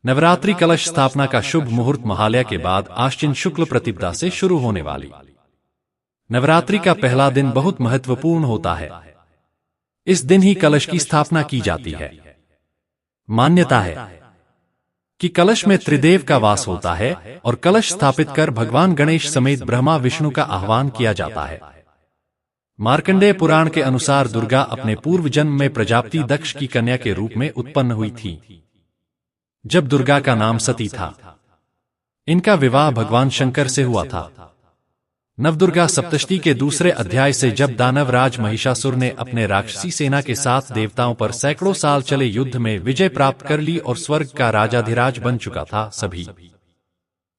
नवरात्रि कलश स्थापना का शुभ मुहूर्त महालया के बाद आश्विन शुक्ल प्रतिपदा से शुरू होने वाली नवरात्रि का पहला दिन बहुत महत्वपूर्ण होता है। इस दिन ही कलश की स्थापना की जाती है। मान्यता है कि कलश में त्रिदेव का वास होता है और कलश स्थापित कर भगवान गणेश समेत ब्रह्मा विष्णु का आह्वान किया जाता है। मार्कंडेय पुराण के अनुसार दुर्गा अपने पूर्व जन्म में प्रजापति दक्ष की कन्या के रूप में उत्पन्न हुई थी, जब दुर्गा का नाम सती था। इनका विवाह भगवान शंकर से हुआ था। नवदुर्गा सप्तशती के दूसरे अध्याय से जब दानवराज महिषासुर ने अपने राक्षसी सेना के साथ देवताओं पर सैकड़ों साल चले युद्ध में विजय प्राप्त कर ली और स्वर्ग का राजाधिराज बन चुका था, सभी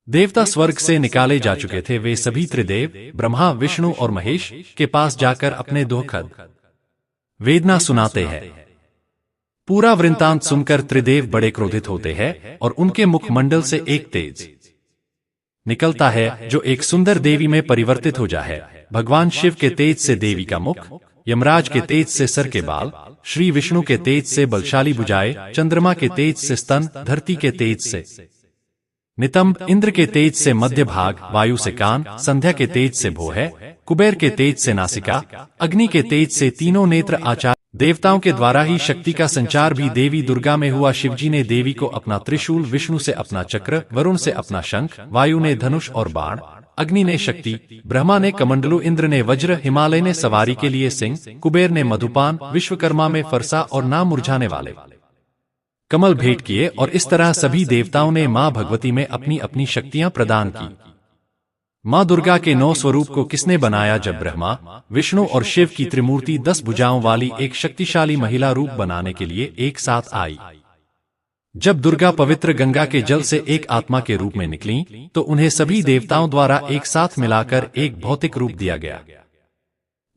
देवता स्वर्ग से निकाले जा चुके थे। वे सभी त्रिदेव ब्रह्मा, विष्णु और महेश के पास जाकर अपने दुखद वेदना सुनाते हैं। पूरा वृत्तांत सुनकर त्रिदेव बड़े क्रोधित होते हैं और उनके मुखमंडल से एक तेज निकलता है जो एक सुंदर देवी में परिवर्तित हो जाए। भगवान शिव के तेज से देवी का मुख, यमराज के तेज से सर के बाल, श्री विष्णु के तेज से बलशाली भुजाएं, चंद्रमा के तेज से स्तन, धरती के तेज से नितंब, इंद्र के तेज से मध्य भाग, वायु से कान, संध्या के तेज से भौहें, कुबेर के तेज से नासिका, अग्नि के तेज से तीनों नेत्र, आचार्य देवताओं के द्वारा ही शक्ति का संचार भी देवी दुर्गा में हुआ। शिवजी ने देवी को अपना त्रिशूल, विष्णु से अपना चक्र, वरुण से अपना शंख, वायु ने धनुष और बाण, अग्नि ने शक्ति, ब्रह्मा ने कमंडलू, इंद्र ने वज्र, हिमालय ने सवारी के लिए सिंह, कुबेर ने मधुपान, विश्वकर्मा में फरसा और ना मुरझाने वाले कमल भेंट किए। और इस तरह सभी देवताओं ने मां भगवती में अपनी अपनी शक्तियां प्रदान की। मां दुर्गा के 9 स्वरूप को किसने बनाया? जब ब्रह्मा, विष्णु और शिव की त्रिमूर्ति 10 भुजाओं वाली एक शक्तिशाली महिला रूप बनाने के लिए एक साथ आई। जब दुर्गा पवित्र गंगा के जल से एक आत्मा के रूप में निकली तो उन्हें सभी देवताओं द्वारा एक साथ मिलाकर एक भौतिक रूप दिया गया।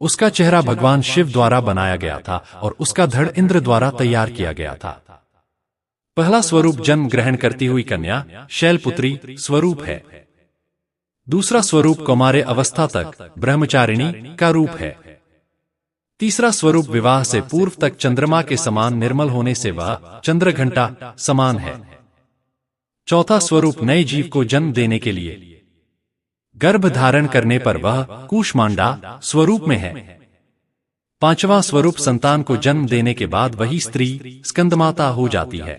उसका चेहरा भगवान शिव द्वारा बनाया गया था और उसका धड़ इंद्र द्वारा तैयार किया गया था। पहला स्वरूप जन्म ग्रहण करती हुई कन्या शैलपुत्री स्वरूप है। दूसरा स्वरूप कौमार्य अवस्था तक ब्रह्मचारिणी का रूप है। तीसरा स्वरूप विवाह से पूर्व तक चंद्रमा के समान निर्मल होने से वह चंद्रघंटा समान है। चौथा स्वरूप नए जीव को जन्म देने के लिए गर्भ धारण करने पर वह कूष्मांडा स्वरूप में है। पांचवा स्वरूप संतान को जन्म देने के बाद वही स्त्री स्कंदमाता हो जाती है।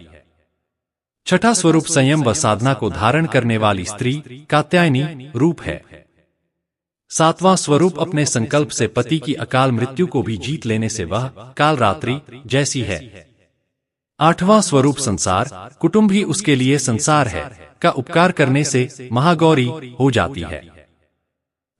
छठा स्वरूप संयम व साधना को धारण करने वाली स्त्री कात्यायनी रूप है। सातवां स्वरूप अपने संकल्प से पति की अकाल मृत्यु को भी जीत लेने से वह कालरात्रि जैसी है। आठवां स्वरूप संसार, कुटुंब ही उसके लिए संसार है, का उपकार करने से महागौरी हो जाती है।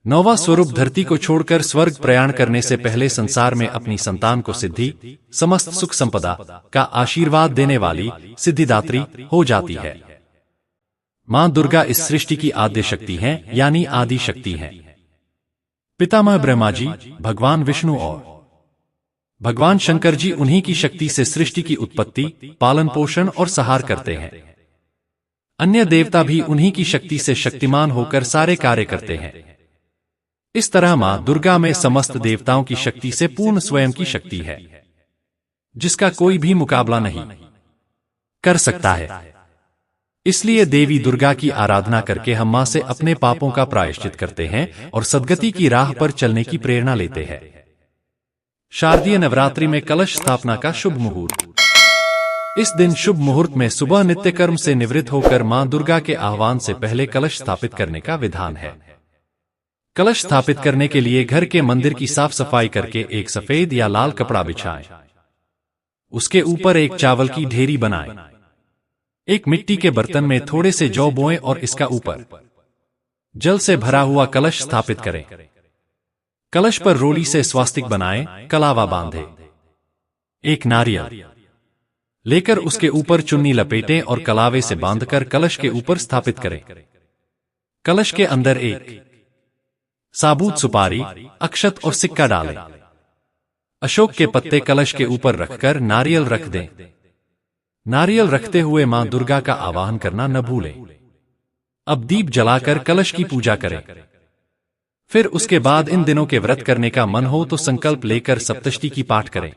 नौवां स्वरूप धरती को छोड़कर स्वर्ग प्रयाण करने से पहले संसार में अपनी संतान को सिद्धि, समस्त सुख संपदा का आशीर्वाद देने वाली सिद्धिदात्री हो जाती है। मां दुर्गा इस सृष्टि की आद्य शक्ति हैं, यानी आदि शक्ति हैं। पितामह ब्रह्मा जी, भगवान विष्णु और भगवान शंकर जी उन्हीं की शक्ति से सृष्टि की उत्पत्ति, पालन पोषण और सहार करते हैं। अन्य देवता भी उन्हीं की शक्ति से शक्तिमान होकर सारे कार्य करते हैं। इस तरह मां दुर्गा में समस्त देवताओं की शक्ति से पूर्ण स्वयं की शक्ति है, जिसका कोई भी मुकाबला नहीं कर सकता है। इसलिए देवी दुर्गा की आराधना करके हम मां से अपने पापों का प्रायश्चित करते हैं और सद्गति की राह पर चलने की प्रेरणा लेते हैं। शारदीय नवरात्रि में कलश स्थापना का शुभ मुहूर्त। इस दिन शुभ मुहूर्त में सुबह नित्य कर्म से निवृत्त होकर मां दुर्गा के आह्वान से पहले कलश स्थापित करने का विधान है। कलश स्थापित करने के लिए घर के मंदिर की साफ सफाई करके एक सफेद या लाल कपड़ा बिछाएं। उसके ऊपर एक चावल की ढेरी बनाएं। एक मिट्टी के बर्तन में थोड़े से जौ बोएं और इसका ऊपर जल से भरा हुआ कलश स्थापित करें। कलश पर रोली से स्वास्तिक बनाएं, कलावा बांधे। एक नारियल लेकर उसके ऊपर चुन्नी लपेटें और कलावे से बांधकर कलश के ऊपर स्थापित करें। कलश के अंदर एक साबुत सुपारी, अक्षत और सिक्का डालें। अशोक के पत्ते कलश के ऊपर रखकर नारियल रख दें। नारियल रखते हुए मां दुर्गा का आवाहन करना न भूलें। अब दीप जलाकर कलश की पूजा करें। फिर उसके बाद इन दिनों के व्रत करने का मन हो तो संकल्प लेकर सप्तशती की पाठ करें।